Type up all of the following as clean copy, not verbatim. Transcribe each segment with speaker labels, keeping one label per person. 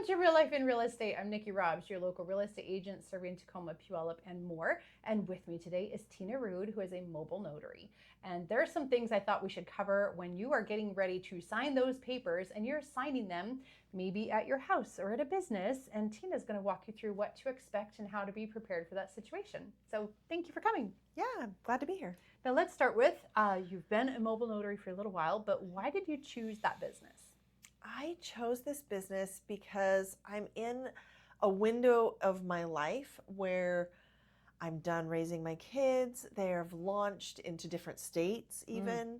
Speaker 1: Welcome to Real Life in Real Estate. I'm Nickie Robs, your local real estate agent serving Tacoma, Puyallup, and more. And with me today is Tina Rood, who is a mobile notary. And there are some things I thought we should cover when you are getting ready to sign those papers and you're signing them maybe at your house or at a business. And Tina's going to walk you through what to expect and how to be prepared for that situation. So thank you for coming.
Speaker 2: Yeah, I'm glad to be here.
Speaker 1: Now let's start with, you've been a mobile notary for a little while, but why did you choose that business?
Speaker 2: I chose this business because I'm in a window of my life where I'm done raising my kids. They have launched into different states even,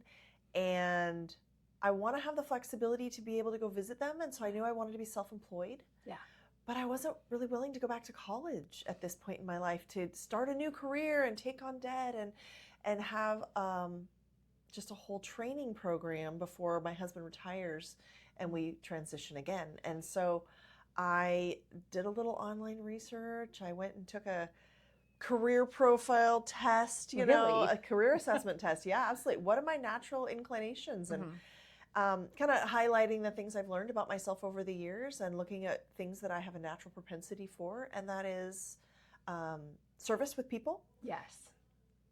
Speaker 2: and I want to have the flexibility to be able to go visit them. And so I knew I wanted to be self-employed.
Speaker 1: Yeah.
Speaker 2: But I wasn't really willing to go back to college at this point in my life to start a new career and take on debt and have just a whole training program before my husband retires and we transition again. And so I did a little online research. I went and took a career profile test, you know, a career assessment test. Yeah, absolutely. What are my natural inclinations? And kind of highlighting the things I've learned about myself over the years and looking at things that I have a natural propensity for. And that is service with people.
Speaker 1: Yes.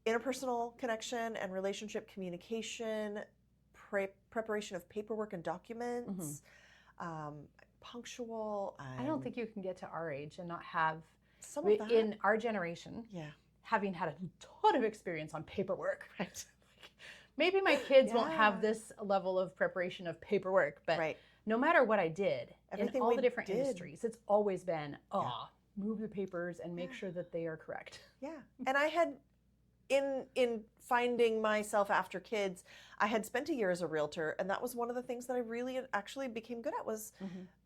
Speaker 2: Interpersonal connection and relationship communication, preparation of paperwork and documents, punctual.
Speaker 1: I don't think you can get to our age and not have,
Speaker 2: some of that.
Speaker 1: In our generation, having had a ton of experience on paperwork.
Speaker 2: Right.
Speaker 1: Maybe my kids won't have this level of preparation of paperwork, but no matter what I did, in all the different industries, it's always been, move the papers and make sure that they are correct.
Speaker 2: Yeah. And I had, in finding myself after kids, I had spent a year as a realtor, and that was one of the things that I really actually became good at was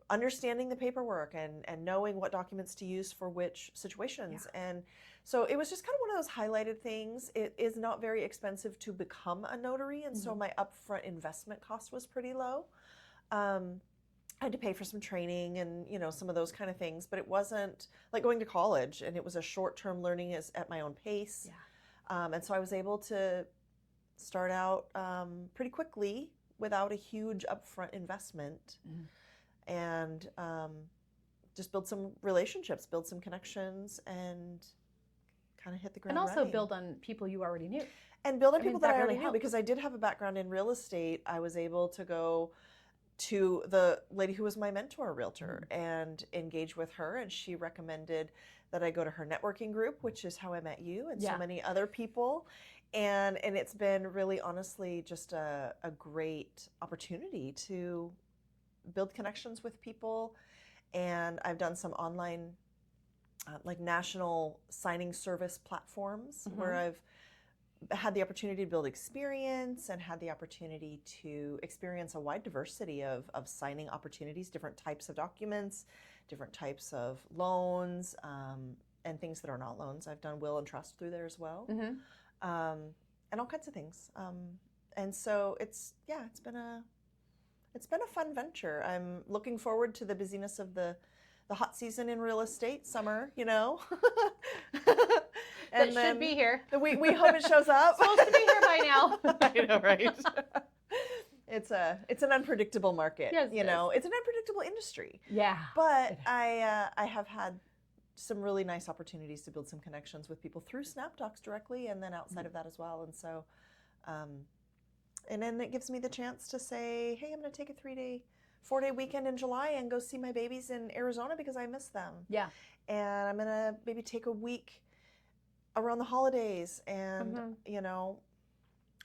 Speaker 2: understanding the paperwork and knowing what documents to use for which situations. And so it was just kind of one of those highlighted things. It is not very expensive to become a notary, and so my upfront investment cost was pretty low. I had to pay for some training and, you know, some of those kind of things, but it wasn't like going to college, and it was a short-term learning at my own pace. And so I was able to start out pretty quickly without a huge upfront investment and just build some relationships, build some connections, and kind of hit the ground running.
Speaker 1: And also build on people you already knew.
Speaker 2: And build on people that I already knew, because I did have a background in real estate. I was able to go to the lady who was my mentor realtor and engage with her, and she recommended that I go to her networking group, which is how I met you and so many other people. And it's been really, honestly, just a great opportunity to build connections with people. And I've done some online, like national signing service platforms where I've had the opportunity to build experience and had the opportunity to experience a wide diversity of signing opportunities, different types of documents, different types of loans, and things that are not loans. I've done will and trust through there as well, and all kinds of things. And so it's been a fun venture. I'm looking forward to the busyness of the hot season in real estate, summer, you know.
Speaker 1: And should be here.
Speaker 2: We hope it shows up.
Speaker 1: Supposed to be here by now.
Speaker 2: I know, right? It's an unpredictable market.
Speaker 1: Yes,
Speaker 2: you know, it's an unpredictable industry.
Speaker 1: Yeah.
Speaker 2: But I have had some really nice opportunities to build some connections with people through SnapDocs directly, and then outside of that as well. And so, and then it gives me the chance to say, hey, I'm going to take a 4-day weekend in July and go see my babies in Arizona because I miss them.
Speaker 1: Yeah.
Speaker 2: And I'm going to maybe take a week around the holidays, and you know,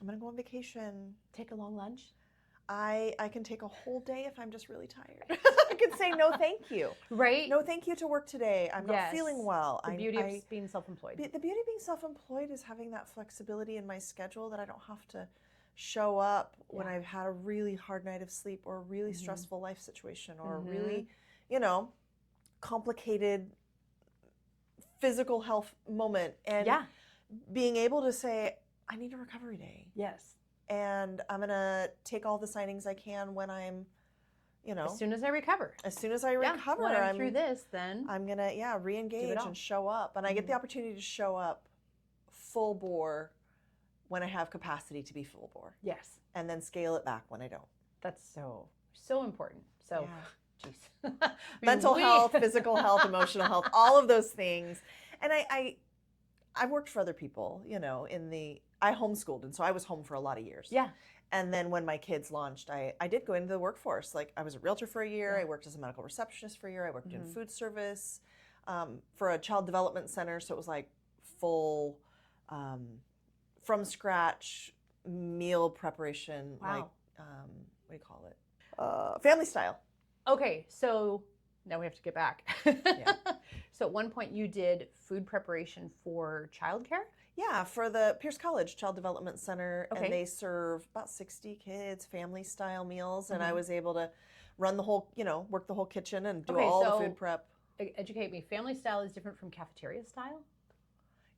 Speaker 2: I'm going to go on vacation.
Speaker 1: Take a long lunch.
Speaker 2: I can take a whole day if I'm just really tired. I can say no thank you.
Speaker 1: Right?
Speaker 2: No thank you to work today. I'm not feeling well.
Speaker 1: The beauty of being self-employed.
Speaker 2: The beauty of being self-employed is having that flexibility in my schedule, that I don't have to show up when I've had a really hard night of sleep or a really stressful life situation or a really, you know, complicated physical health moment. And being able to say, I need a recovery day.
Speaker 1: Yes.
Speaker 2: And I'm going to take all the signings I can when I'm, you know.
Speaker 1: As soon as I recover.
Speaker 2: As soon as I recover.
Speaker 1: When I'm through this, then.
Speaker 2: I'm going to, re-engage and show up. And I get the opportunity to show up full bore when I have capacity to be full bore.
Speaker 1: Yes.
Speaker 2: And then scale it back when I don't.
Speaker 1: That's so important. So, geez.
Speaker 2: mental health, physical health, emotional health, all of those things. And I worked for other people, I homeschooled, and so I was home for a lot of years.
Speaker 1: Yeah.
Speaker 2: And then when my kids launched, I did go into the workforce. Like, I was a realtor for a year.
Speaker 1: Yeah.
Speaker 2: I worked as a medical receptionist for a year. I worked in food service for a child development center. So it was like full, from scratch meal preparation.
Speaker 1: Wow.
Speaker 2: Like, what do you call it? Family style.
Speaker 1: Okay, so now we have to get back.
Speaker 2: Yeah.
Speaker 1: So at one point you did food preparation for childcare?
Speaker 2: Yeah, for the Pierce College Child Development Center,
Speaker 1: Okay.
Speaker 2: and they serve about 60 kids, family-style meals, and I was able to run the whole, work the whole kitchen and do all the food prep.
Speaker 1: Educate me. Family style is different from cafeteria style?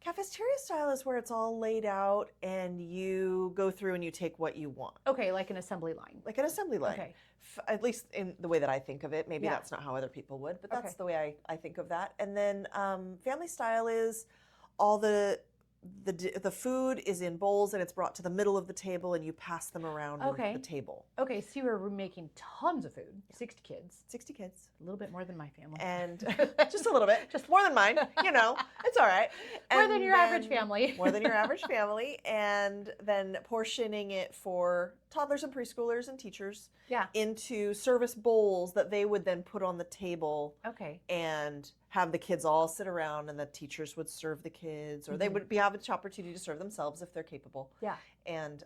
Speaker 2: Cafeteria style is where it's all laid out, and you go through and you take what you want.
Speaker 1: Okay, like an assembly line.
Speaker 2: Like an assembly line.
Speaker 1: Okay.
Speaker 2: At least in the way that I think of it. Maybe
Speaker 1: Yeah.
Speaker 2: that's not how other people would, but that's
Speaker 1: Okay.
Speaker 2: the way I think of that. And then family style is all the food is in bowls and it's brought to the middle of the table and you pass them around
Speaker 1: Okay.
Speaker 2: the table.
Speaker 1: Okay, so you were making tons of food. 60 kids.
Speaker 2: 60 kids.
Speaker 1: A little bit more than my family.
Speaker 2: And just a little bit. Just more than mine. It's all right.
Speaker 1: More than your average family.
Speaker 2: More than your average family. And then portioning it for toddlers and preschoolers and teachers
Speaker 1: Yeah.
Speaker 2: into service bowls that they would then put on the table.
Speaker 1: Okay.
Speaker 2: And have the kids all sit around, and the teachers would serve the kids, or they would have an opportunity to serve themselves if they're capable.
Speaker 1: Yeah.
Speaker 2: And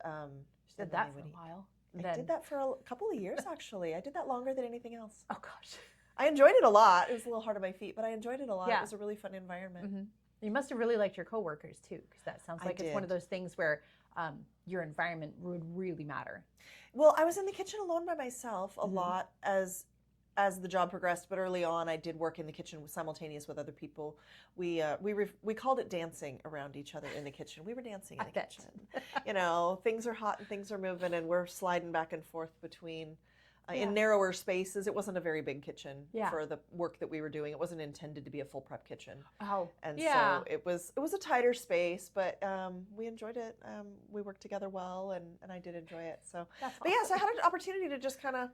Speaker 1: Did that for a while.
Speaker 2: I did that for a couple of years, actually. I did that longer than anything else.
Speaker 1: Oh gosh.
Speaker 2: I enjoyed it a lot. It was a little hard on my feet, but I enjoyed it a lot.
Speaker 1: Yeah.
Speaker 2: It was a really fun environment.
Speaker 1: You must have really liked your coworkers too, because that sounds like it's one of
Speaker 2: did.
Speaker 1: those things where your environment would really matter.
Speaker 2: Well, I was in the kitchen alone by myself a lot as the job progressed, but early on I did work in the kitchen simultaneous with other people. We called it dancing around each other in the kitchen. We were dancing in the kitchen. Things are hot and things are moving, and we're sliding back and forth between in narrower spaces. It wasn't a very big kitchen for the work that we were doing. It wasn't intended to be a full prep kitchen.
Speaker 1: Oh,
Speaker 2: and so it was a tighter space, but we enjoyed it. We worked together well, and I did enjoy it. So, but yes, I had an opportunity to just kind of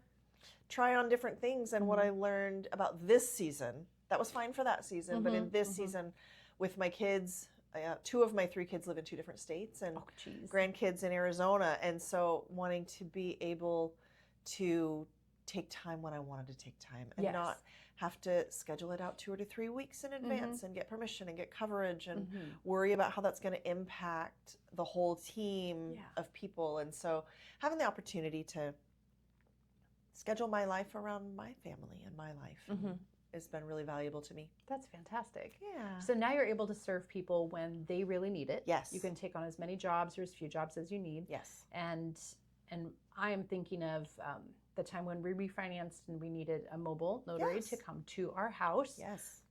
Speaker 2: try on different things, and what I learned about this season, that was fine for that season, but in this season with my kids, 2 of my 3 kids live in 2 different states, and grandkids in Arizona, and so wanting to be able to take time when I wanted to take time and not have to schedule it out 2 or 3 weeks in advance and get permission and get coverage and worry about how that's going to impact the whole team of people. And so having the opportunity to schedule my life around my family and my life has been really valuable to me.
Speaker 1: That's fantastic.
Speaker 2: Yeah.
Speaker 1: So now you're able to serve people when they really need it.
Speaker 2: Yes.
Speaker 1: You can take on as many jobs or as few jobs as you need.
Speaker 2: Yes.
Speaker 1: And I am thinking of the time when we refinanced and we needed a mobile notary to come to our house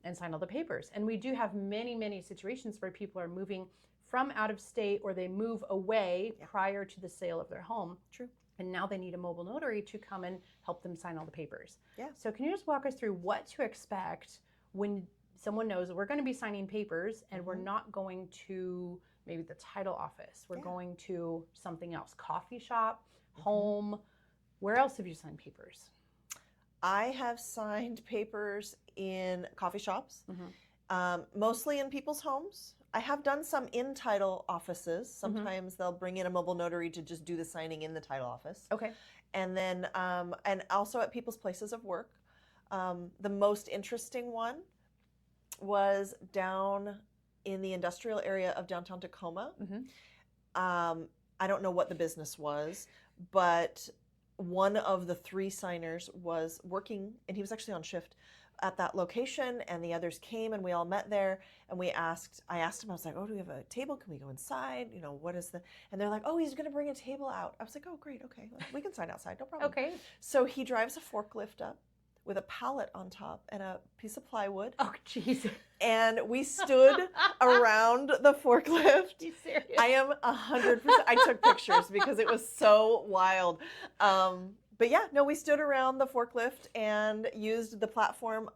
Speaker 1: and sign all the papers. And we do have many, many situations where people are moving from out of state or they move away prior to the sale of their home.
Speaker 2: True.
Speaker 1: And now they need a mobile notary to come and help them sign all the papers.
Speaker 2: Yeah.
Speaker 1: So can you just walk us through what to expect when someone knows that we're going to be signing papers and we're not going to maybe the title office, we're going to something else, coffee shop, home. Where else have you signed papers?
Speaker 2: I have signed papers in coffee shops, mostly in people's homes. I have done some in title offices. Sometimes they'll bring in a mobile notary to just do the signing in the title office.
Speaker 1: Okay.
Speaker 2: And then, and also at people's places of work. The most interesting one was down in the industrial area of downtown Tacoma. I don't know what the business was, but one of the 3 signers was working, and he was actually on shift at that location, and the others came, and we all met there, and I asked him, I was like, oh, do we have a table? Can we go inside? What is and they're like, oh, he's going to bring a table out. I was like, oh, great, okay, we can sign outside, no problem.
Speaker 1: Okay.
Speaker 2: So he drives a forklift up with a pallet on top and a piece of plywood.
Speaker 1: Oh, jeez.
Speaker 2: And we stood around the forklift.
Speaker 1: You serious?
Speaker 2: I am 100%. I took pictures because it was so wild. But yeah, no, we stood around the forklift and used the platform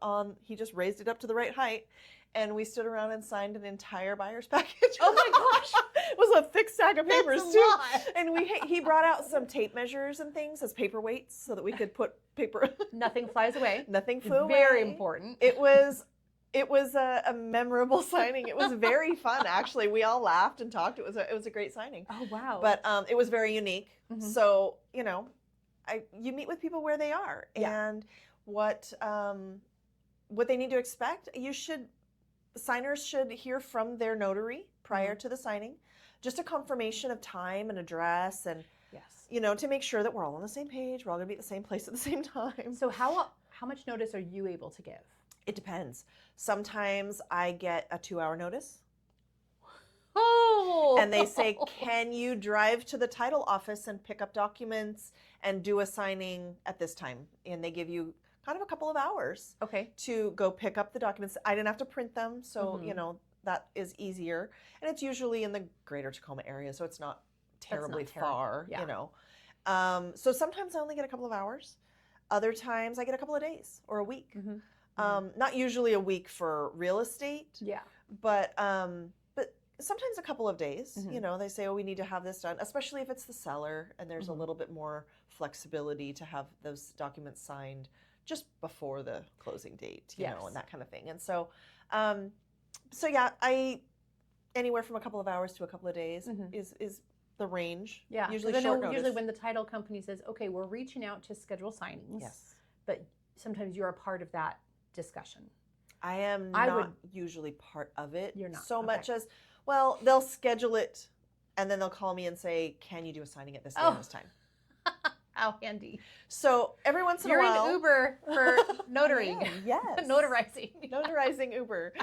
Speaker 2: he just raised it up to the right height. And we stood around and signed an entire buyer's package.
Speaker 1: Oh my gosh.
Speaker 2: It was a thick stack of papers
Speaker 1: That's a
Speaker 2: too.
Speaker 1: lot.
Speaker 2: And he brought out some tape measures and things as paperweights so that we could put paper.
Speaker 1: Nothing flies away.
Speaker 2: Nothing flew away.
Speaker 1: Very important.
Speaker 2: It was a memorable signing. It was very fun, actually. We all laughed and talked. It was a great signing.
Speaker 1: Oh wow.
Speaker 2: But it was very unique.
Speaker 1: Mhm.
Speaker 2: So you meet with people where they are,
Speaker 1: Yeah.
Speaker 2: and what they need to expect. Signers should hear from their notary prior to the signing, just a confirmation of time and address, and
Speaker 1: yes.
Speaker 2: to make sure that we're all on the same page. We're all going to be at the same place at the same time.
Speaker 1: So how much notice are you able to give?
Speaker 2: It depends. Sometimes I get a 2-hour notice.
Speaker 1: Oh.
Speaker 2: And they say, can you drive to the title office and pick up documents and do a signing at this time? And they give you kind of a couple of hours
Speaker 1: Okay.
Speaker 2: to go pick up the documents. I didn't have to print them, so
Speaker 1: Mhm.
Speaker 2: that is easier. And it's usually in the greater Tacoma area, so it's not terribly far,
Speaker 1: Yeah.
Speaker 2: So sometimes I only get a couple of hours. Other times I get a couple of days or a week.
Speaker 1: Mm-hmm.
Speaker 2: Not usually a week for real estate,
Speaker 1: Yeah.
Speaker 2: but sometimes a couple of days.
Speaker 1: Mhm.
Speaker 2: They say, oh, we need to have this done, especially if it's the seller and there's
Speaker 1: Mhm.
Speaker 2: a little bit more flexibility to have those documents signed just before the closing date,
Speaker 1: Yes.
Speaker 2: and that kind of thing. And so, yeah, anywhere from a couple of hours to a couple of days
Speaker 1: Mhm.
Speaker 2: is the range.
Speaker 1: Yeah.
Speaker 2: Usually
Speaker 1: 'Cause I
Speaker 2: short
Speaker 1: know
Speaker 2: notice.
Speaker 1: usually when the title company says, okay, we're reaching out to schedule signings.
Speaker 2: Yes.
Speaker 1: But sometimes you're a part of that discussion.
Speaker 2: I am
Speaker 1: I
Speaker 2: not
Speaker 1: would-
Speaker 2: usually part of it.
Speaker 1: You're not,
Speaker 2: so
Speaker 1: okay.
Speaker 2: much as, well, they'll schedule it and then they'll call me and say, can you do a signing at this day and this time?
Speaker 1: How handy.
Speaker 2: So every once in
Speaker 1: You're
Speaker 2: a while.
Speaker 1: an Uber for notarying.
Speaker 2: Yes.
Speaker 1: Notarizing.
Speaker 2: Notarizing Uber.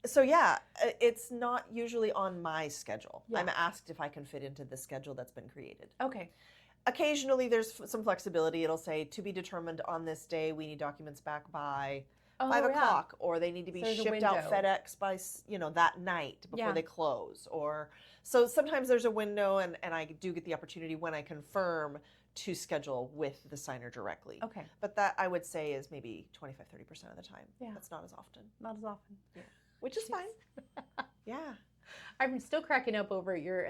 Speaker 2: So yeah, it's not usually on my schedule.
Speaker 1: Yeah.
Speaker 2: I'm asked if I can fit into the schedule that's been created.
Speaker 1: Okay.
Speaker 2: Occasionally there's some flexibility. It'll say to be determined on this day, we need documents back by 5
Speaker 1: yeah.
Speaker 2: o'clock, or they need to be
Speaker 1: So there's a
Speaker 2: shipped out
Speaker 1: window.
Speaker 2: FedEx by, that night before
Speaker 1: Yeah.
Speaker 2: they close. Or so sometimes there's a window, and I do get the opportunity when I confirm to schedule with the signer directly.
Speaker 1: Okay.
Speaker 2: But that I would say is maybe 25-30% of the time.
Speaker 1: Yeah.
Speaker 2: That's not as often,
Speaker 1: Not as often.
Speaker 2: which is fine. Yeah.
Speaker 1: I'm still cracking up over you're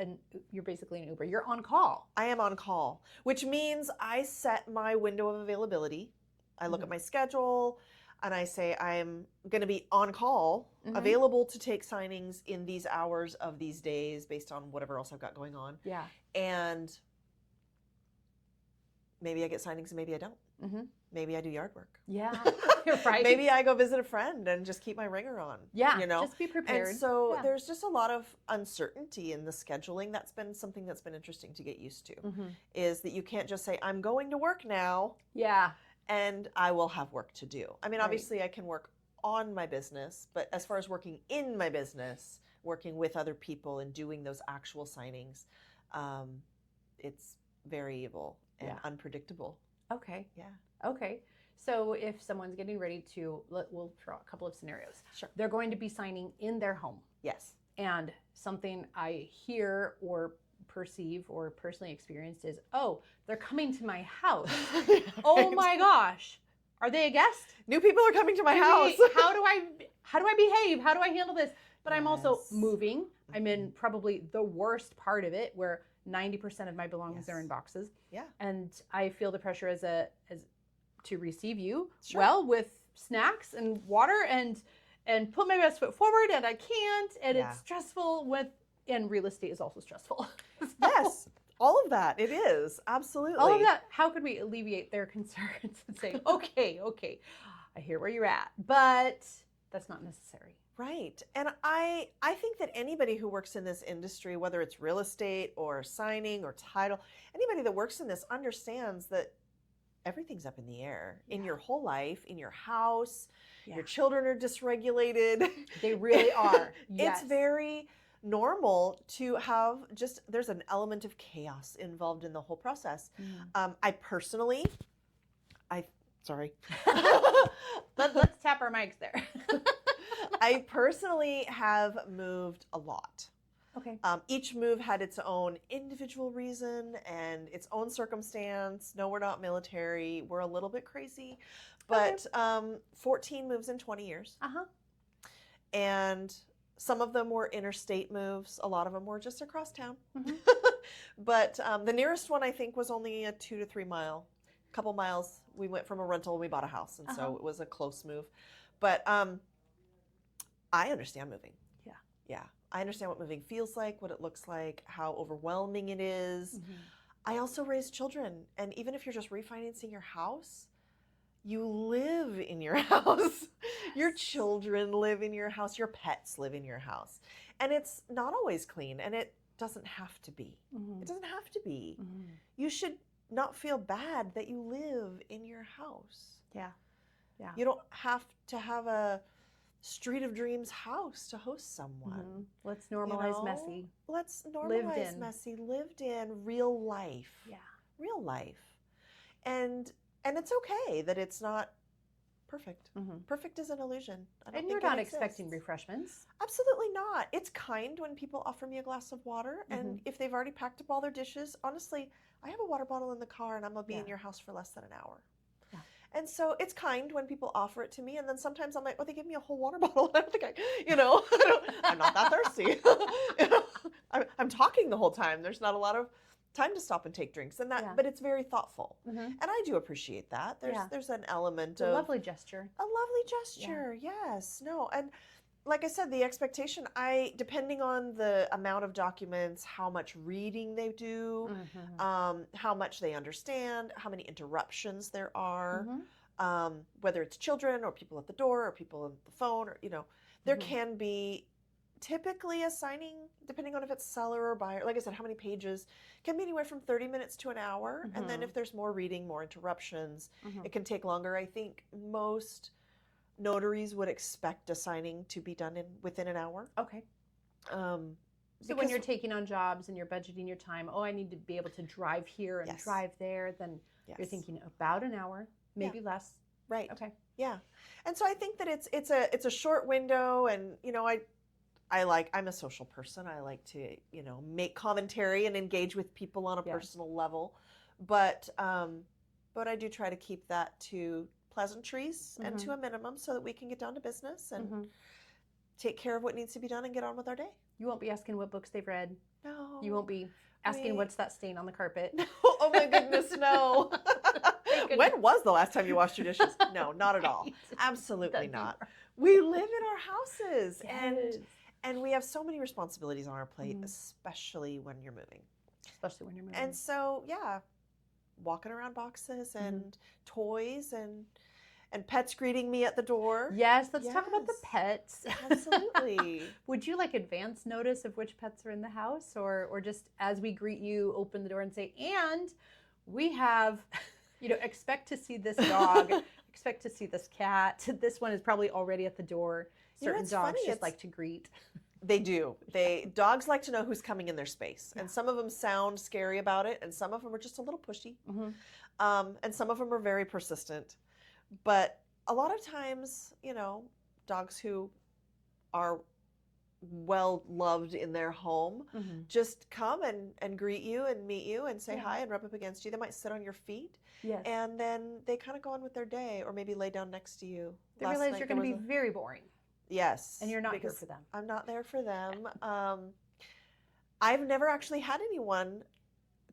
Speaker 1: basically an Uber. You're on call.
Speaker 2: I am on call, which means I set my window of availability. I look at my schedule and I say I'm going to be on call, available to take signings in these hours of these days based on whatever else I've got going on.
Speaker 1: Yeah.
Speaker 2: And maybe I get signings and maybe I don't.
Speaker 1: Mm-hmm.
Speaker 2: Maybe I do yard work.
Speaker 1: Yeah. You're right.
Speaker 2: Maybe I go visit a friend and just keep my ringer on.
Speaker 1: Yeah.
Speaker 2: You know?
Speaker 1: Just be prepared.
Speaker 2: And so
Speaker 1: Yeah.
Speaker 2: there's just a lot of uncertainty in the scheduling. That's been something that's been interesting to get used to, is that you can't just say, I'm going to work now
Speaker 1: Yeah.
Speaker 2: and I will have work to do. I mean,
Speaker 1: Right.
Speaker 2: obviously I can work on my business, but as far as working in my business, working with other people and doing those actual signings, it's variable and unpredictable.
Speaker 1: Okay.
Speaker 2: Yeah.
Speaker 1: Okay. So if someone's getting ready to, we'll throw out a couple of scenarios.
Speaker 2: Sure.
Speaker 1: They're going to be signing in their home.
Speaker 2: Yes.
Speaker 1: And something I hear or perceive or personally experienced is, oh, they're coming to my house. Oh my gosh. Are they a guest?
Speaker 2: New people are coming to my house.
Speaker 1: How do I behave? How do I handle this? But I'm also
Speaker 2: Yes.
Speaker 1: moving. I'm in probably the worst part of it where 90% of my belongings are in boxes.
Speaker 2: Yeah.
Speaker 1: And I feel the pressure as to receive you
Speaker 2: Sure.
Speaker 1: well with snacks and water and put my best foot forward, and I can't, and
Speaker 2: Yeah.
Speaker 1: it's stressful and real estate is also stressful. So,
Speaker 2: Yes. All of that. It is. Absolutely.
Speaker 1: all of that. How could we alleviate their concerns and say, okay, I hear where you're at, but that's not necessary.
Speaker 2: Right. And I think that anybody who works in this industry, whether it's real estate or signing or title, anybody that works in this understands that everything's up in the air in your whole life, in your house.
Speaker 1: Yeah.
Speaker 2: Your children are dysregulated.
Speaker 1: They really are. Yes.
Speaker 2: It's very normal to have there's an element of chaos involved in the whole process. I personally, sorry.
Speaker 1: Let's tap our mics there.
Speaker 2: I personally have moved a lot.
Speaker 1: Okay.
Speaker 2: Each move had its own individual reason and its own circumstance. No, we're not military. We're a little bit crazy. But 14 moves in 20 years.
Speaker 1: Uh-huh.
Speaker 2: And some of them were interstate moves. A lot of them were just across town.
Speaker 1: Mm-hmm.
Speaker 2: But the nearest one, I think, was only a 2 to 3 mile. A couple miles. We went from a rental and we bought a house. And so it was a close move. But I understand moving.
Speaker 1: Yeah.
Speaker 2: Yeah. I understand what moving feels like, what it looks like, how overwhelming it is.
Speaker 1: Mm-hmm.
Speaker 2: I also raise children. And even if you're just refinancing your house, you live in your house. Your children live in your house. Your pets live in your house. And it's not always clean. And it doesn't have to be.
Speaker 1: Mm-hmm.
Speaker 2: It doesn't have to be.
Speaker 1: Mm-hmm.
Speaker 2: You should not feel bad that you live in your house.
Speaker 1: Yeah. Yeah.
Speaker 2: You don't have to have a Street of Dreams house to host someone.
Speaker 1: Mm-hmm. Let's normalize messy.
Speaker 2: Let's normalize messy, lived in real life.
Speaker 1: Yeah.
Speaker 2: Real life. And it's okay that it's not perfect.
Speaker 1: Mm-hmm.
Speaker 2: Perfect is an illusion.
Speaker 1: And you're not expecting refreshments.
Speaker 2: Absolutely not. It's kind when people offer me a glass of water. And if they've already packed up all their dishes, honestly, I have a water bottle in the car and I'm going to be in your house for less than an hour.
Speaker 1: Yeah.
Speaker 2: And so it's kind when people offer it to me. And then sometimes I'm like, well, they give me a whole water bottle. I don't think I'm not that thirsty. I'm talking the whole time. There's not a lot of time to stop and take drinks, and but it's very thoughtful, and I do appreciate that. There's an element of
Speaker 1: a lovely gesture.
Speaker 2: A lovely gesture, yes. No, and like I said, the expectation. Depending on the amount of documents, how much reading they do, how much they understand, how many interruptions there are, whether it's children or people at the door or people on the phone, or there can be. Typically a signing, depending on if it's seller or buyer, like I said, how many pages, can be anywhere from 30 minutes to an hour. And then if there's more reading, more interruptions, it can take longer. I think most notaries would expect a signing to be done within an hour.
Speaker 1: Okay. So when you're taking on jobs and you're budgeting your time, I need to be able to drive here and drive there, then you're thinking about an hour, maybe less.
Speaker 2: Right.
Speaker 1: Okay.
Speaker 2: Yeah. And so I think that it's a short window, and I'm a social person. I like to, make commentary and engage with people on a personal level, but I do try to keep that to pleasantries and to a minimum so that we can get down to business and take care of what needs to be done and get on with our day.
Speaker 1: You won't be asking what books they've read.
Speaker 2: No.
Speaker 1: You won't be asking what's that stain on the carpet.
Speaker 2: No. Oh my goodness, no. When was the last time you washed your dishes? No, not at all. Absolutely not. We live in our houses and we have so many responsibilities on our plate, especially when you're moving. And so, walking around boxes and toys and pets greeting me at the door.
Speaker 1: Yes, let's talk about the pets.
Speaker 2: Absolutely.
Speaker 1: Would you like advance notice of which pets are in the house, or just as we greet you, open the door and say, and we have, expect to see this dog, expect to see this cat. This one is probably already at the door. Certain dogs just like to greet.
Speaker 2: They do. Dogs like to know who's coming in their space. And some of them sound scary about it, and some of them are just a little pushy. And some of them are very persistent. But a lot of times, dogs who are well loved in their home just come and greet you and meet you and say hi and rub up against you. They might sit on your feet.
Speaker 1: Yes.
Speaker 2: And then they kind of go on with their day, or maybe lay down next to you.
Speaker 1: They realize you're going to be very boring.
Speaker 2: Yes.
Speaker 1: And you're not here for them. I'm
Speaker 2: not there for them. I've never actually had anyone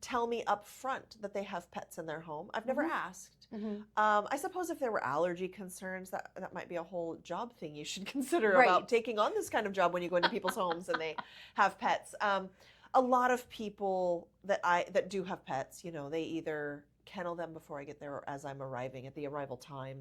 Speaker 2: tell me up front that they have pets in their home. I've never asked. I suppose if there were allergy concerns, that might be a whole job thing you should consider about taking on this kind of job when you go into people's homes and they have pets. A lot of people that do have pets, they either kennel them before I get there, or as I'm arriving at the arrival time,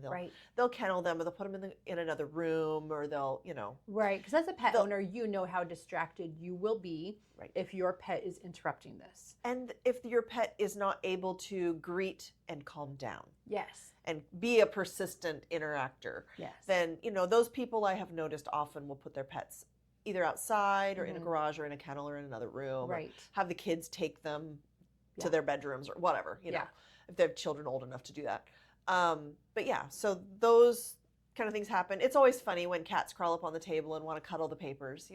Speaker 2: they'll kennel them, or they'll put them in another room, or they'll,
Speaker 1: Right, because as a pet owner, you know how distracted you will be if your pet is interrupting this.
Speaker 2: And if your pet is not able to greet and calm down.
Speaker 1: Yes.
Speaker 2: And be a persistent interactor.
Speaker 1: Yes.
Speaker 2: Then, those people I have noticed often will put their pets either outside or in a garage or in a kennel or in another room.
Speaker 1: Right.
Speaker 2: Or have the kids take them to their bedrooms or whatever, if they have children old enough to do that. But so those kind of things happen. It's always funny when cats crawl up on the table and want to cuddle the papers,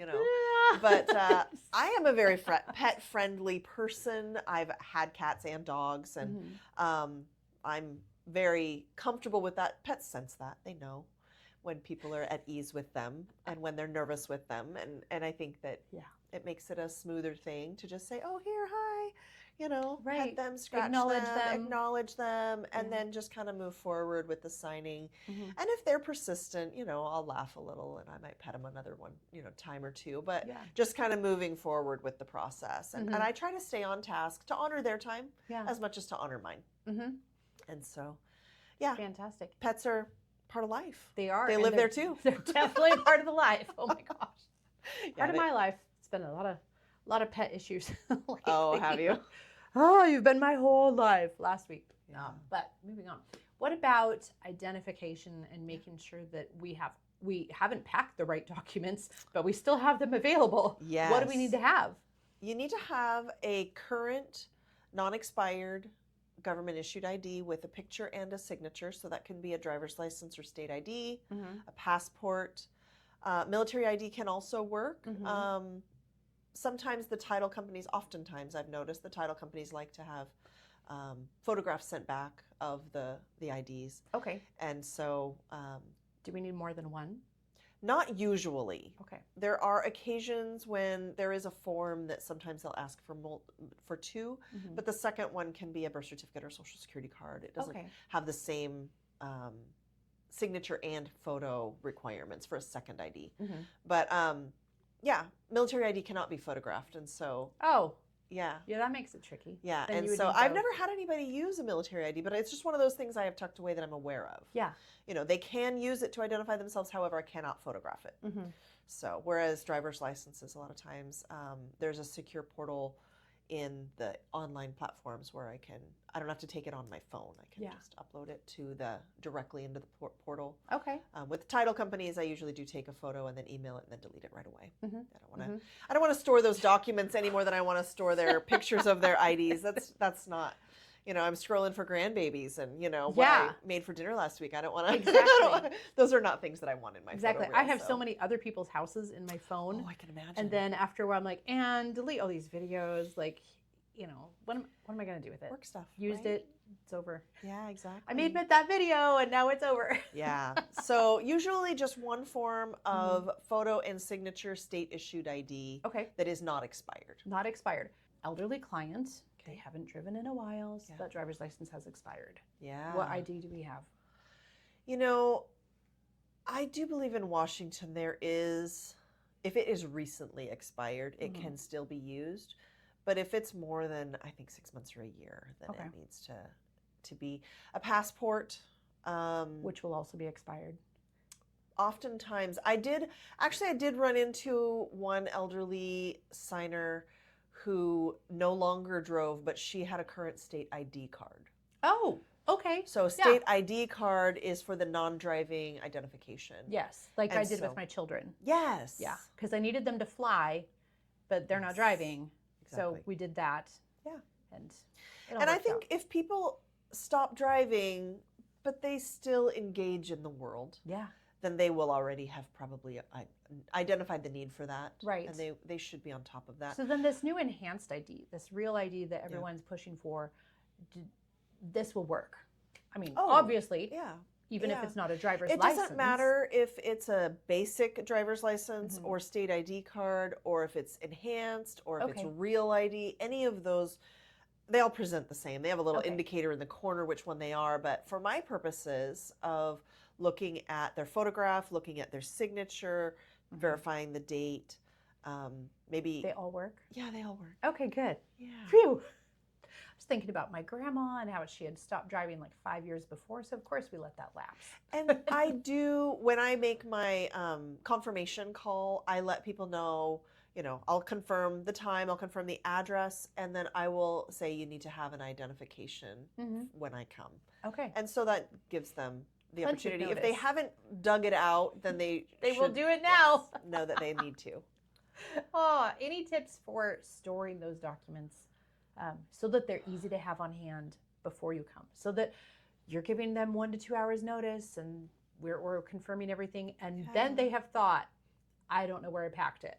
Speaker 2: But I am a very pet-friendly person. I've had cats and dogs, and I'm very comfortable with that. Pets sense that. They know when people are at ease with them and when they're nervous with them. And I think that it makes it a smoother thing to just say, oh, here, hi, pet them, scratch acknowledge them, and then just kind of move forward with the signing. And if they're persistent, I'll laugh a little and I might pet them another one, time or two, but just kind of moving forward with the process. And I try to stay on task to honor their time as much as to honor mine. And so,
Speaker 1: fantastic.
Speaker 2: Pets are part of life.
Speaker 1: They are.
Speaker 2: They live there too.
Speaker 1: They're definitely part of the life. Oh my gosh. Part of my life. It's been a lot of pet issues.
Speaker 2: Oh, have you?
Speaker 1: Oh, you've been my whole life. Last week. But moving on. What about identification and making sure that we haven't packed the right documents, but we still have them available?
Speaker 2: Yes.
Speaker 1: What do we need to have?
Speaker 2: You need to have a current, non-expired government issued ID with a picture and a signature. So that can be a driver's license or state ID, a passport. Military ID can also work. Sometimes the title companies, oftentimes I've noticed the title companies like to have photographs sent back of the IDs.
Speaker 1: Okay.
Speaker 2: And so...
Speaker 1: do we need more than one?
Speaker 2: Not usually.
Speaker 1: Okay.
Speaker 2: There are occasions when there is a form that sometimes they'll ask for two, but the second one can be a birth certificate or social security card. It doesn't have the same signature and photo requirements for a second ID. But military ID cannot be photographed, and so yeah, that makes it tricky. Yeah, then and so I've never had anybody use a military ID, but it's just one of those things I have tucked away that I'm aware of. Yeah, they can use it to identify themselves. However, I cannot photograph it. So whereas driver's licenses, a lot of times there's a secure portal in the online platforms where I don't have to take it on my phone. I can just upload it directly into the portal. Okay. With the title companies, I usually do take a photo and then email it and then delete it right away. I don't want to store those documents any more than I want to store their pictures of their IDs. That's not. I'm scrolling for grandbabies and, what I made for dinner last week. I don't want to. Exactly. Those are not things that I want in my photo reel,
Speaker 1: I have so many other people's houses in my phone.
Speaker 2: Oh, I can imagine.
Speaker 1: And then after a while, I'm like, and delete all these videos. Like, what am I going to do with it?
Speaker 2: Work stuff.
Speaker 1: Used it. It's over.
Speaker 2: Yeah, exactly.
Speaker 1: I made that video and now it's over.
Speaker 2: Yeah. So usually just one form of photo and signature state issued ID that is not expired. Not expired.
Speaker 1: Elderly clients. They haven't driven in a while, so that driver's license has expired. Yeah. What ID do we have?
Speaker 2: I do believe in Washington there is, if it is recently expired, it can still be used. But if it's more than, I think, 6 months or a year, then it needs to be a passport.
Speaker 1: Which will also be expired.
Speaker 2: Oftentimes, I did run into one elderly signer who no longer drove, but she had a current state ID card.
Speaker 1: Oh, okay.
Speaker 2: So state ID card is for the non-driving identification.
Speaker 1: Yes, like I did with my children.
Speaker 2: Yes.
Speaker 1: Yeah, because I needed them to fly, but they're not driving. Exactly. So we did that. Yeah. And
Speaker 2: I think if people stop driving, but they still engage in the world. Yeah. Then they will already have probably identified the need for that. Right. And they should be on top of that.
Speaker 1: So then this new enhanced ID, this real ID that everyone's pushing for, this will work. I mean, obviously, even if it's not a driver's license.
Speaker 2: It doesn't matter if it's a basic driver's license or state ID card, or if it's enhanced, or if it's real ID, any of those, they all present the same. They have a little indicator in the corner which one they are. But for my purposes of looking at their photograph, looking at their signature, verifying the date, maybe...
Speaker 1: They all work?
Speaker 2: Yeah, they all work.
Speaker 1: Okay, good. Yeah. Phew. I was thinking about my grandma and how she had stopped driving like 5 years before, so of course we let that lapse.
Speaker 2: And I do, when I make my confirmation call, I let people know, I'll confirm the time, I'll confirm the address, and then I will say you need to have an identification when I come. Okay. And so that gives them the opportunity. If they haven't dug it out, then they
Speaker 1: will do it now.
Speaker 2: Know that they need to.
Speaker 1: Oh, any tips for storing those documents so that they're easy to have on hand before you come, so that you're giving them 1 to 2 hours notice and we're confirming everything. And
Speaker 2: Yeah.
Speaker 1: then they have thought, I don't know where I packed it.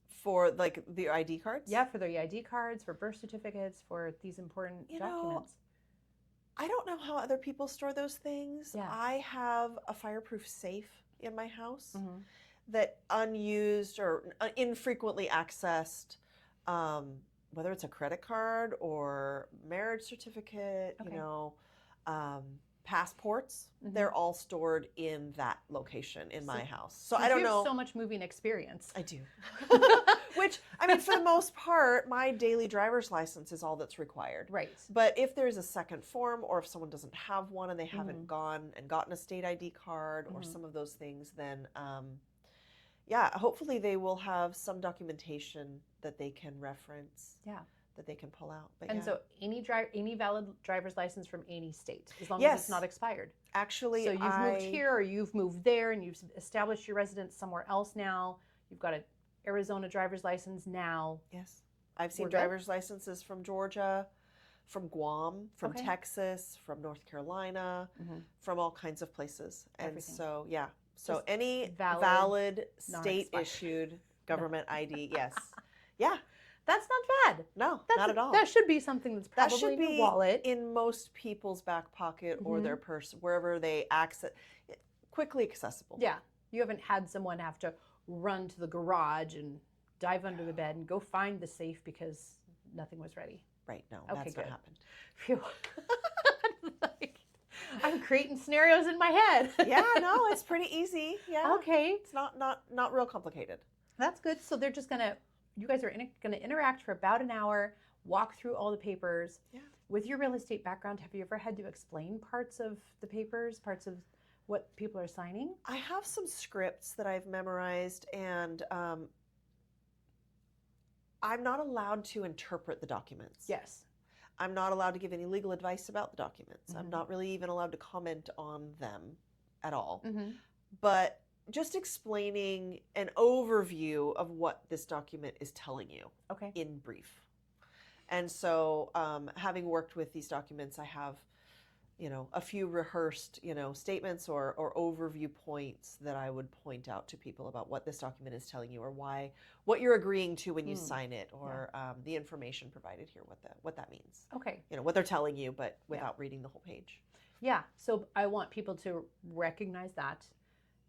Speaker 2: For like the ID cards?
Speaker 1: Yeah, for their ID cards, for birth certificates, for these important documents.
Speaker 2: I don't know how other people store those things.
Speaker 1: Yeah.
Speaker 2: I have a fireproof safe in my house that unused or infrequently accessed, whether it's a credit card or marriage certificate, you know, passports, they're all stored in that location in my house. So I don't know.
Speaker 1: You have so much moving experience.
Speaker 2: I do. Which, I mean, for the most part, my daily driver's license is all that's required.
Speaker 1: Right.
Speaker 2: But if there's a second form, or if someone doesn't have one and they haven't gone and gotten a state ID card or some of those things, then yeah, hopefully they will have some documentation that they can reference.
Speaker 1: Yeah.
Speaker 2: That they can pull out. But
Speaker 1: and so any valid driver's license from any state, as long as it's not expired.
Speaker 2: Actually,
Speaker 1: so you've moved here or you've moved there and you've established your residence somewhere else now. You've got an Arizona driver's license now.
Speaker 2: Yes. I've seen driver's licenses from Georgia, from Guam, from Texas, from North Carolina, from all kinds of places. And so, yeah. So just any valid state-issued government ID, yes. Yeah.
Speaker 1: That's not bad.
Speaker 2: No, not at all.
Speaker 1: That should be something that's probably in your wallet.
Speaker 2: In most people's back pocket or their purse, wherever they access, quickly accessible.
Speaker 1: Yeah. You haven't had someone have to run to the garage and dive under the bed and go find the safe because nothing was ready.
Speaker 2: Right. No, that's not happened.
Speaker 1: Phew. I'm creating scenarios in my head.
Speaker 2: Yeah, no, it's pretty easy. Yeah.
Speaker 1: Okay.
Speaker 2: It's not real complicated.
Speaker 1: That's good. So they're just you guys are going to interact for about an hour, walk through all the papers.
Speaker 2: Yeah.
Speaker 1: With your real estate background, have you ever had to explain parts of the papers, parts of what people are signing?
Speaker 2: I have some scripts that I've memorized, and I'm not allowed to interpret the documents.
Speaker 1: Yes.
Speaker 2: I'm not allowed to give any legal advice about the documents. I'm not really even allowed to comment on them at all. But just explaining an overview of what this document is telling you in brief. And so having worked with these documents, I have, a few rehearsed, statements or overview points that I would point out to people about what this document is telling you or what you're agreeing to when you sign it, or the information provided here, what that means.
Speaker 1: Okay.
Speaker 2: What they're telling you, but without reading the whole page.
Speaker 1: Yeah. So I want people to recognize that.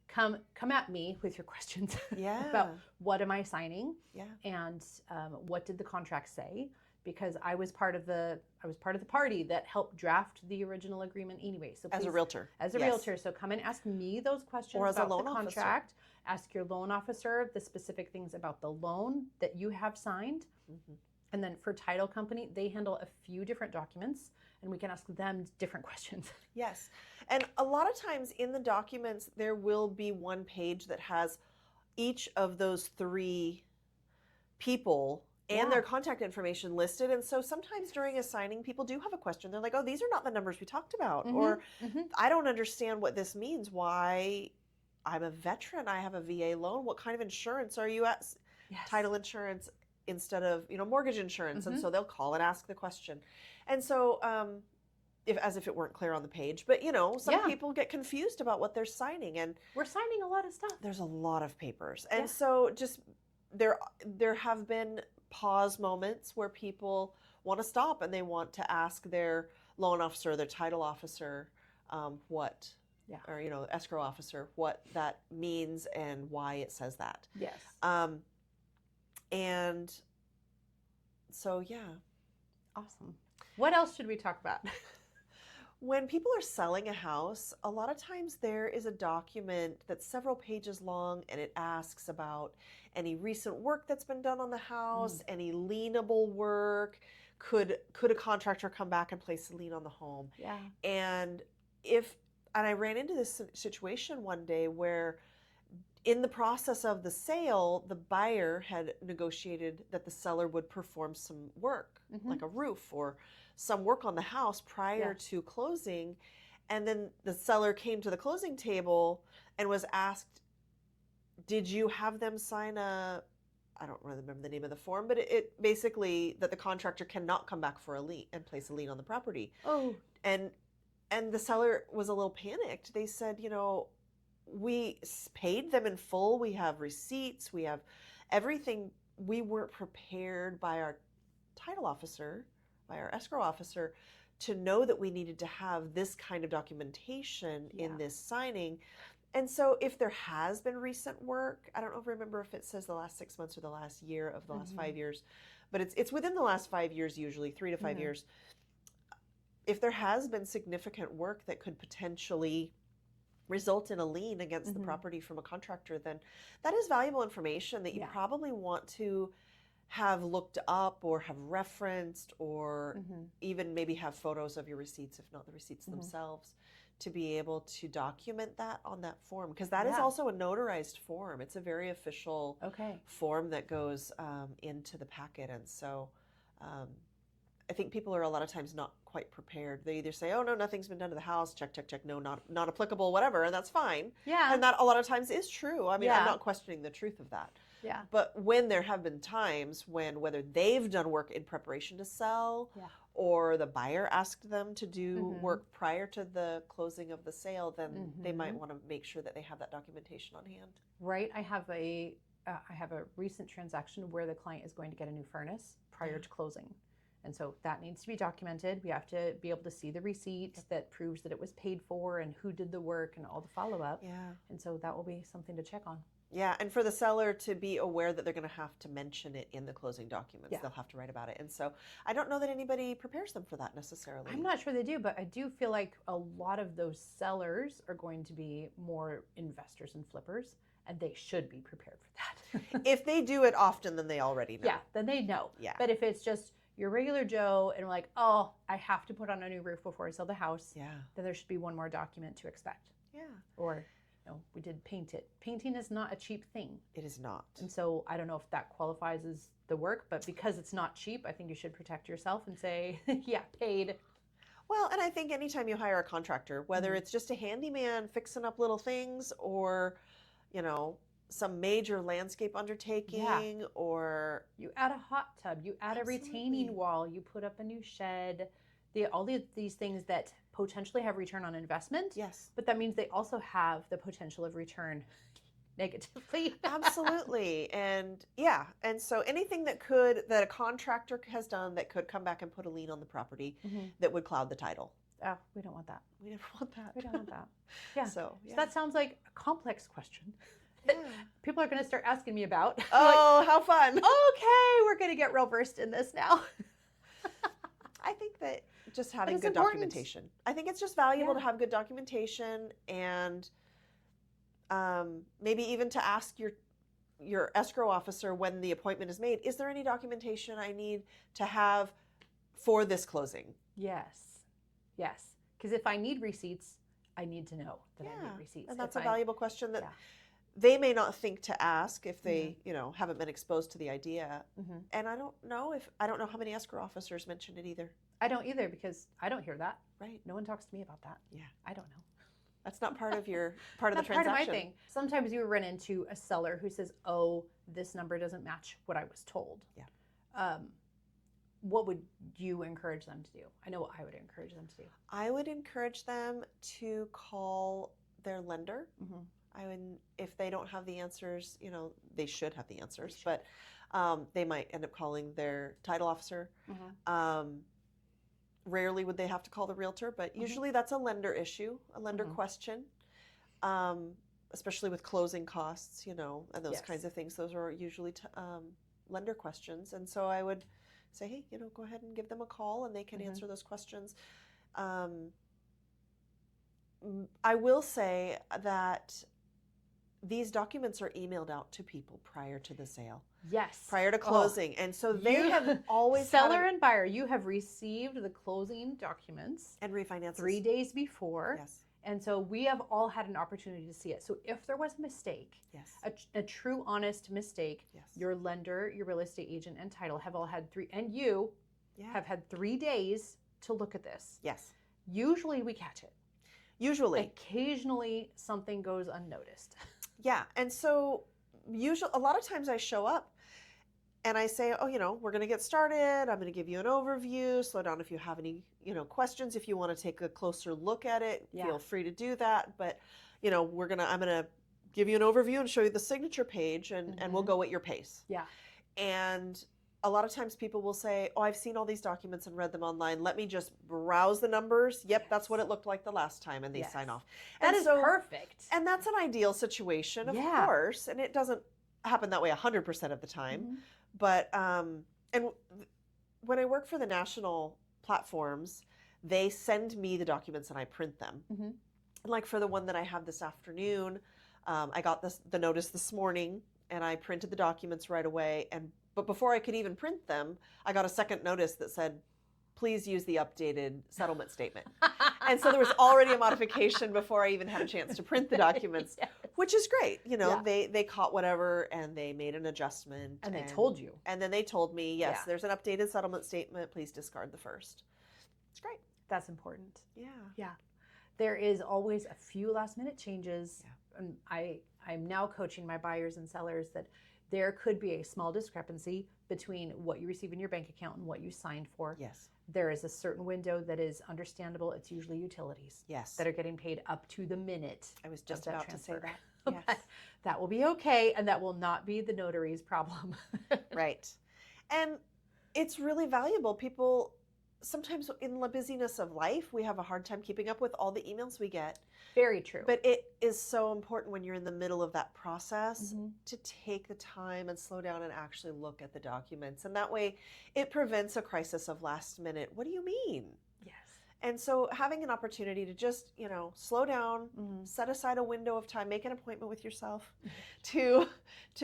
Speaker 1: Come at me with your questions about what am I signing, and what did the contract say? Because I was part of the party that helped draft the original agreement anyway. So
Speaker 2: as a realtor,
Speaker 1: so come and ask me those questions
Speaker 2: or as
Speaker 1: about
Speaker 2: a loan
Speaker 1: the contract. Ask your loan officer the specific things about the loan that you have signed, and then for title company, they handle a few different documents. And we can ask them different questions.
Speaker 2: Yes. And a lot of times in the documents, there will be one page that has each of those three people and their contact information listed. And so sometimes during a signing, people do have a question. They're like, oh, these are not the numbers we talked about. Or I don't understand what this means. Why? I'm a veteran. I have a VA loan. What kind of insurance are you at? Yes. Title insurance instead of, mortgage insurance. And so they'll call and ask the question. And so, as if it weren't clear on the page, but some people get confused about what they're signing, and
Speaker 1: we're signing a lot of stuff.
Speaker 2: There's a lot of papers, and so just there have been pause moments where people want to stop and they want to ask their loan officer, their title officer, or escrow officer, what that means and why it says that.
Speaker 1: Yes.
Speaker 2: And so
Speaker 1: awesome. What else should we talk about?
Speaker 2: When people are selling a house, a lot of times there is a document that's several pages long, and it asks about any recent work that's been done on the house, any lienable work. Could a contractor come back and place a lien on the home?
Speaker 1: Yeah.
Speaker 2: And I ran into this situation one day where in the process of the sale, the buyer had negotiated that the seller would perform some work, like a roof or some work on the house prior to closing. And then the seller came to the closing table and was asked, did you have them sign I don't really remember the name of the form, but it basically that the contractor cannot come back for a lien and place a lien on the property.
Speaker 1: Oh.
Speaker 2: And And the seller was a little panicked. They said, we paid them in full. We have receipts. We have everything. We weren't prepared by our title officer, by our escrow officer, to know that we needed to have this kind of documentation in this signing. And so if there has been recent work, I don't remember if it says the last 6 months or the last year of the last 5 years, but it's within the last 5 years, usually 3 to 5 years. If there has been significant work that could potentially result in a lien against the property from a contractor, then that is valuable information that you probably want to have looked up or have referenced, or even maybe have photos of your receipts, if not the receipts themselves, to be able to document that on that form, because that is also a notarized form. It's a very official form that goes into the packet. And so I think people are a lot of times not quite prepared. They either say, oh, no, nothing's been done to the house, check, no, not applicable, whatever, and that's fine. Yeah. And that a lot of times is true. I mean, I'm not questioning the truth of that. Yeah. But when there have been times when, whether they've done work in preparation to sell, or the buyer asked them to do work prior to the closing of the sale, then they might want to make sure that they have that documentation on hand.
Speaker 1: Right. I have a recent transaction where the client is going to get a new furnace prior to closing. And so that needs to be documented. We have to be able to see the receipt that proves that it was paid for and who did the work and all the follow-up. Yeah. And so that will be something to check on.
Speaker 2: Yeah, and for the seller to be aware that they're going to have to mention it in the closing documents. Yeah. They'll have to write about it. And so I don't know that anybody prepares them for that necessarily.
Speaker 1: I'm not sure they do, but I do feel like a lot of those sellers are going to be more investors and flippers, and they should be prepared for that.
Speaker 2: If they do it often, then they already know.
Speaker 1: Yeah, then they know. Yeah. But if it's just your regular Joe and like, oh, I have to put on a new roof before I sell the house, then there should be one more document to expect. Yeah. Or, we did paint it. Painting is not a cheap thing.
Speaker 2: It is not.
Speaker 1: And so I don't know if that qualifies as the work, but because it's not cheap, I think you should protect yourself and say, yeah, paid.
Speaker 2: Well, and I think anytime you hire a contractor, whether it's just a handyman fixing up little things, or, some major landscape undertaking, or
Speaker 1: you add a hot tub, you add a retaining wall, you put up a new shed, all these things that potentially have return on investment. Yes. But that means they also have the potential of return negatively.
Speaker 2: Absolutely. And so anything that a contractor has done that could come back and put a lien on the property that would cloud the title.
Speaker 1: Oh, we don't want that.
Speaker 2: We never want that.
Speaker 1: We don't want that. Yeah. So that sounds like a complex question. People are going to start asking me about.
Speaker 2: Oh, like, how fun.
Speaker 1: Okay, we're going to get real versed in this now.
Speaker 2: I think that just having good documentation. I think it's just valuable to have good documentation, and maybe even to ask your escrow officer when the appointment is made, is there any documentation I need to have for this closing?
Speaker 1: Yes. Yes. Because if I need receipts, I need to know that I need receipts.
Speaker 2: And that's a valuable question that they may not think to ask if they, haven't been exposed to the idea. And I don't know how many escrow officers mention it either.
Speaker 1: I don't either, because I don't hear that. Right. No one talks to me about that. Yeah. I don't know.
Speaker 2: That's not part of the transaction.
Speaker 1: Part of my thing. Sometimes you run into a seller who says, "Oh, this number doesn't match what I was told." Yeah. What would you encourage them to do? I know what I would encourage them to do.
Speaker 2: I would encourage them to call their lender. If they don't have the answers, they should have the answers, but they might end up calling their title officer. Rarely would they have to call the realtor, but usually that's a lender issue, a lender question, especially with closing costs, and those kinds of things. Those are usually lender questions. And so I would say, hey, go ahead and give them a call, and they can answer those questions. I will say that these documents are emailed out to people prior to the sale.
Speaker 1: Yes.
Speaker 2: Prior to closing. And so they have always
Speaker 1: seller and buyer, you have received the closing documents
Speaker 2: and refinances
Speaker 1: 3 days before. Yes. And so we have all had an opportunity to see it. So if there was a mistake, a true honest mistake, your lender, your real estate agent, and title have all had have had 3 days to look at this. Yes. Usually we catch it.
Speaker 2: Usually.
Speaker 1: Occasionally something goes unnoticed.
Speaker 2: Yeah, and so a lot of times I show up And I say, oh, we're going to get started. I'm going to give you an overview. Slow down if you have any, questions. If you want to take a closer look at it, feel free to do that. But, I'm going to give you an overview and show you the signature page, and we'll go at your pace.
Speaker 1: Yeah.
Speaker 2: And a lot of times people will say, oh, I've seen all these documents and read them online. Let me just browse the numbers. Yep, that's what it looked like the last time. And they sign off.
Speaker 1: That is perfect.
Speaker 2: And that's an ideal situation, of course. And it doesn't happen that way 100% of the time. But, and when I work for the national platforms, they send me the documents and I print them. And like for the one that I have this afternoon, I got the notice this morning and I printed the documents right away. But before I could even print them, I got a second notice that said, please use the updated settlement statement. And so there was already a modification before I even had a chance to print the documents, which is great. They caught whatever and they made an adjustment.
Speaker 1: And they told you.
Speaker 2: And then they told me, yes, there's an updated settlement statement. Please discard the first. It's great.
Speaker 1: That's important.
Speaker 2: Yeah.
Speaker 1: Yeah. There is always a few last minute changes. Yeah. And I'm now coaching my buyers and sellers that there could be a small discrepancy between what you receive in your bank account and what you signed for.
Speaker 2: Yes.
Speaker 1: There is a certain window that is understandable. It's usually utilities.
Speaker 2: Yes.
Speaker 1: That are getting paid up to the minute.
Speaker 2: I was just about to say that.
Speaker 1: Yes.
Speaker 2: Yes.
Speaker 1: That will be okay, and that will not be the notary's problem.
Speaker 2: Right. And it's really valuable. People, sometimes in the busyness of life, we have a hard time keeping up with all the emails we get.
Speaker 1: Very true.
Speaker 2: But it is so important when you're in the middle of that process to take the time and slow down and actually look at the documents. And that way it prevents a crisis of last minute. What do you mean?
Speaker 1: Yes.
Speaker 2: And so having an opportunity to just, slow down, set aside a window of time, make an appointment with yourself to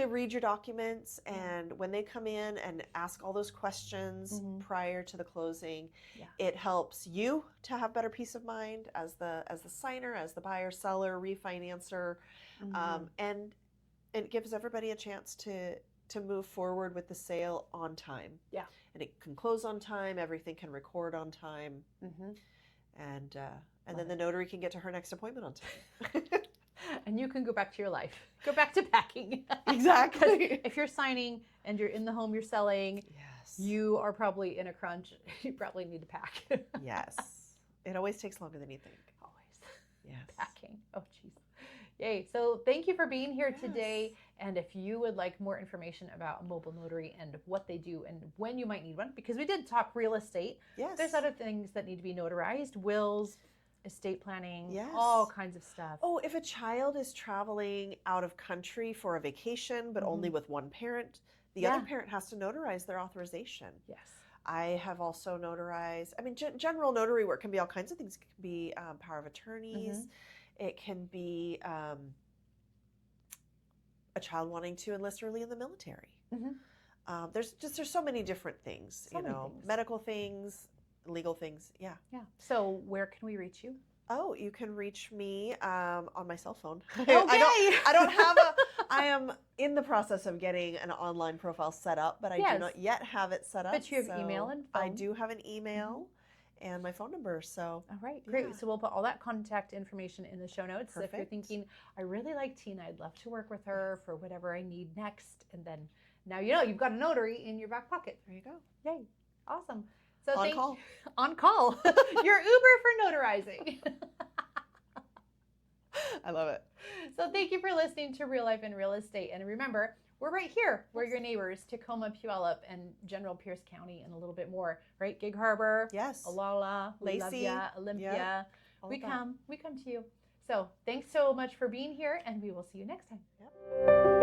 Speaker 2: read your documents. And when they come in and ask all those questions prior to the closing, it helps you to have better peace of mind as the signer, as the buyer, seller, refinancer. And it gives everybody a chance to move forward with the sale on time. Yeah. And it can close on time. Everything can record on time. And then the notary can get to her next appointment on time.
Speaker 1: And you can go back to your life. Go back to packing.
Speaker 2: Exactly.
Speaker 1: If you're signing and you're in the home you're selling, you are probably in a crunch. You probably need to pack.
Speaker 2: Yes. It always takes longer than you think.
Speaker 1: Always.
Speaker 2: Yes.
Speaker 1: Packing. Oh, jeez. Yay. So thank you for being here today. And if you would like more information about a mobile notary and what they do and when you might need one, because we did talk real estate.
Speaker 2: Yes.
Speaker 1: There's other things that need to be notarized, wills, estate planning, all kinds of stuff.
Speaker 2: Oh, if a child is traveling out of country for a vacation, but only with one parent, the other parent has to notarize their authorization. Yes. I have also notarized, general notary work can be all kinds of things. It can be power of attorneys. It can be a child wanting to enlist early in the military. There's so many different things, medical things, legal things. Yeah. Yeah.
Speaker 1: So where can we reach you?
Speaker 2: Oh, you can reach me on my cell phone.
Speaker 1: Okay.
Speaker 2: I don't have I am in the process of getting an online profile set up, but I do not yet have it set up.
Speaker 1: But you have email and phone.
Speaker 2: I do have an email. And my phone number. So
Speaker 1: all right, great. So we'll put all that contact information in the show notes. Perfect. If you're thinking, I really like Tina, I'd love to work with her for whatever I need next. And then now you've got a notary in your back pocket.
Speaker 2: There you go.
Speaker 1: Yay. Awesome. So
Speaker 2: on call.
Speaker 1: On call. You're Uber for notarizing.
Speaker 2: I love it.
Speaker 1: So thank you for listening to Real Life in Real Estate. And remember, we're right here. We're your neighbors, Tacoma, Puyallup, and General Pierce County, and a little bit more, right? Gig Harbor,
Speaker 2: yes,
Speaker 1: Olalla,
Speaker 2: Lacey,
Speaker 1: Olympia. We come to you. So thanks so much for being here, and we will see you next time. Yep.